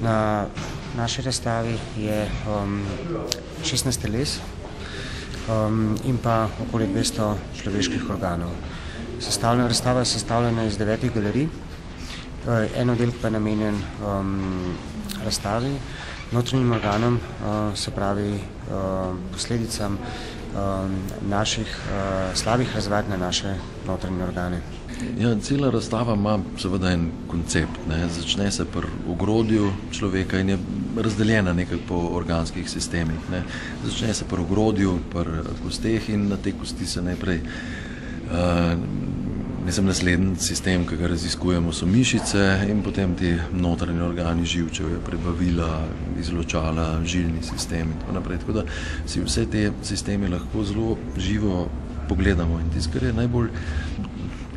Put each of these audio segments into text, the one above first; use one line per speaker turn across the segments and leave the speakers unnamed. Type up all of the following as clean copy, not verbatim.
Na naši razstavi je 16 teles in pa okoli 200 človeških organov. Razstava je sestavljena iz 9 galerij. En oddelek pa je namenjen razstavi, notranjim organom, se pravi posledicam naših slabih razvad na naše notranje organe.
Ja, cela razstava ima seveda en koncept. Začne se pri ogrodju človeka in je razdeljena nekako po organskih sistemih. Začne se pri ogrodju, pri kosteh in na te kosti se najprej naslednji sistem, ki ga raziskujemo, so mišice in potem ti notranji organi, živčevje, prebavila, izločala, žilni sistem in tako naprej. Tako da si vse te sisteme lahko zelo živo pogledamo in tisto, kar je najbolj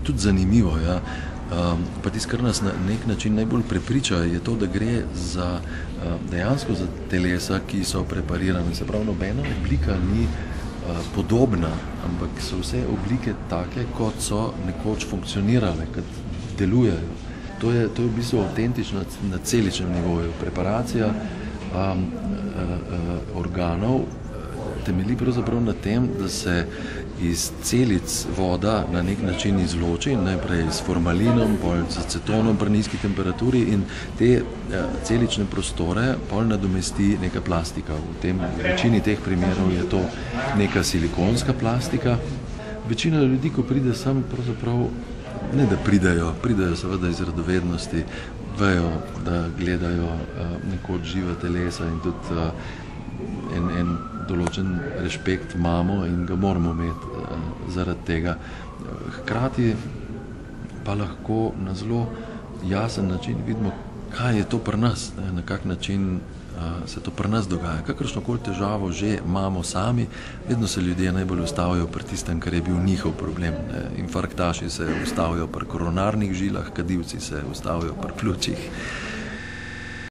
tudi zanimivo, ja, pa tisto, kar nas na nek način najbolj prepriča, je to, da gre za dejansko za telesa, ki so preparirane. Se pravi, nobena oblika ni podobna, ampak so vse oblike take, kot so nekoč funkcionirale, kot delujejo. To je v bistvu avtentično na celičnem nivoju. Preparacija organov temelji pravzaprav na tem, da se iz celic voda na nek način izloči, najprej s formalinom, potem z acetonom pri nizki temperaturi in te celične prostore potem nadomesti neka plastika. V večini teh primerov je to neka silikonska plastika. Večina ljudi, ko pride sem, pravzaprav ne da pridejo seveda iz radovednosti, vejo, da gledajo nekoč živa telesa in tudi en določen rešpekt imamo in ga moramo imeti zaradi tega. Hkrati pa lahko na zelo jasen način vidimo, kaj je to pri nas, na kak način se to pri nas dogaja. Kakršnokoli težavo že imamo sami, vedno se ljudje najbolj ustavijo pri tistem, kar je bil njihov problem. Infarktaši se ustavijo pri koronarnih žilah, kadilci se ustavijo pri pljučih.